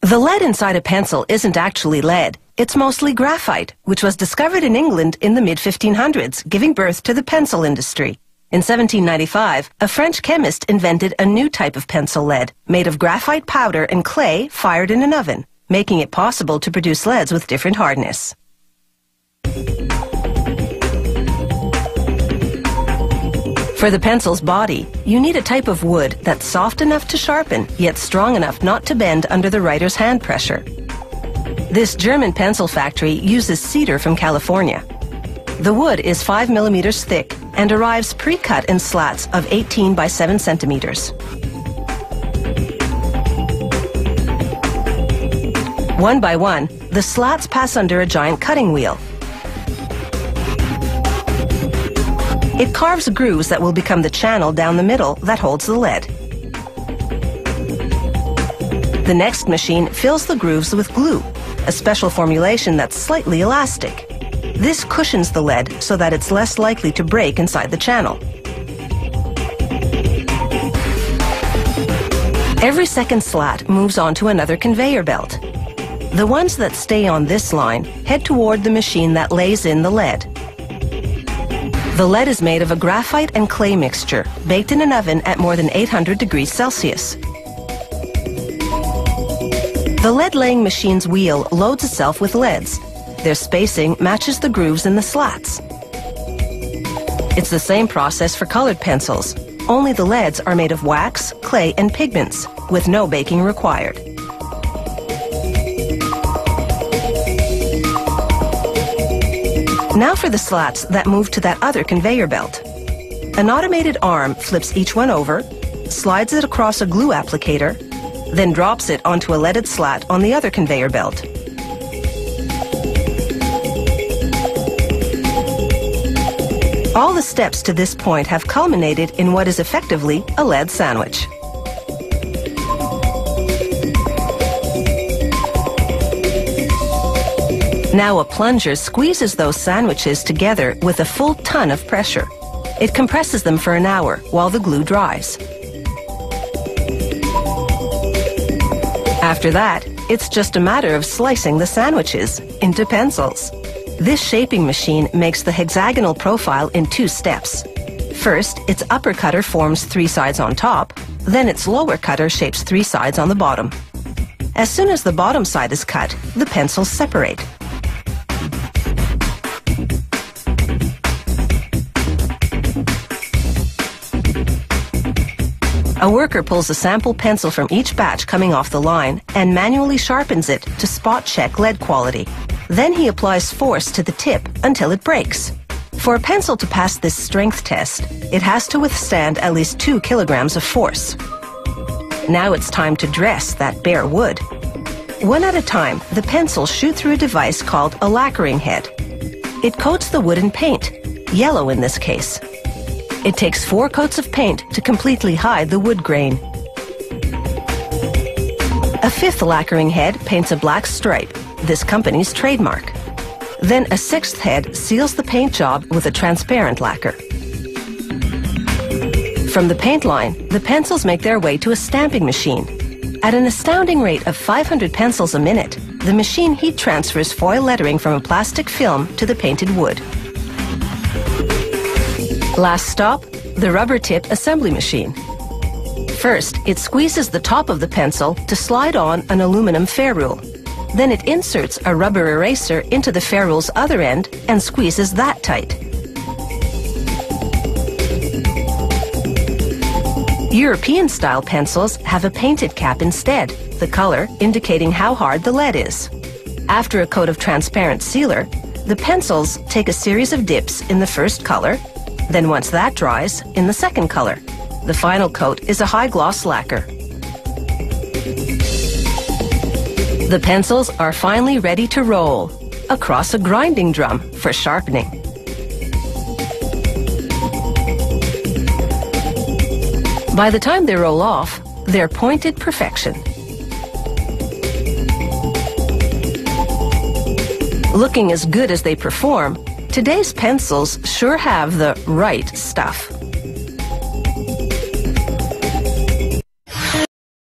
The lead inside a pencil isn't actually lead. It's mostly graphite, which was discovered in England in the mid-1500s, giving birth to the pencil industry. In 1795, a French chemist invented a new type of pencil lead, made of graphite powder and clay fired in an oven, making it possible to produce leads with different hardness. For the pencil's body, you need a type of wood that's soft enough to sharpen, yet strong enough not to bend under the writer's hand pressure. This German pencil factory uses cedar from California. The wood is 5 millimeters thick and arrives pre-cut in slats of 18 by 7 centimeters. One by one, the slats pass under a giant cutting wheel. It carves grooves that will become the channel down the middle that holds the lead. The next machine fills the grooves with glue, a special formulation that's slightly elastic. This cushions the lead so that it's less likely to break inside the channel. Every second slat moves on to another conveyor belt. The ones that stay on this line head toward the machine that lays in the lead. The lead is made of a graphite and clay mixture, baked in an oven at more than 800 degrees Celsius. The lead-laying machine's wheel loads itself with leads. Their spacing matches the grooves in the slats. It's the same process for colored pencils, only the leads are made of wax, clay, and pigments, with no baking required. Now for the slats that move to that other conveyor belt. An automated arm flips each one over, slides it across a glue applicator, then drops it onto a leaded slat on the other conveyor belt. All the steps to this point have culminated in what is effectively a lead sandwich. Now a plunger squeezes those sandwiches together with a full ton of pressure. It compresses them for an hour while the glue dries. After that, it's just a matter of slicing the sandwiches into pencils. This shaping machine makes the hexagonal profile in 2 steps. First, its upper cutter forms 3 sides on top, then its lower cutter shapes 3 sides on the bottom. As soon as the bottom side is cut, the pencils separate. A worker pulls a sample pencil from each batch coming off the line and manually sharpens it to spot check lead quality. Then he applies force to the tip until it breaks. For a pencil to pass this strength test, it has to withstand at least 2 kilograms of force. Now it's time to dress that bare wood. One at a time, the pencils shoot through a device called a lacquering head. It coats the wood in paint, yellow in this case. It takes 4 coats of paint to completely hide the wood grain. A 5th lacquering head paints a black stripe, this company's trademark. Then a 6th head seals the paint job with a transparent lacquer. From the paint line, the pencils make their way to a stamping machine. At an astounding rate of 500 pencils a minute, the machine heat transfers foil lettering from a plastic film to the painted wood. Last stop, the rubber tip assembly machine. First, it squeezes the top of the pencil to slide on an aluminum ferrule. Then it inserts a rubber eraser into the ferrule's other end and squeezes that tight. European-style pencils have a painted cap instead, the color indicating how hard the lead is. After a coat of transparent sealer, the pencils take a series of dips in the first color, then once that dries, in the second color. The final coat is a high-gloss lacquer. The pencils are finally ready to roll across a grinding drum for sharpening. By the time they roll off, they're pointed perfection. Looking as good as they perform, today's pencils sure have the right stuff.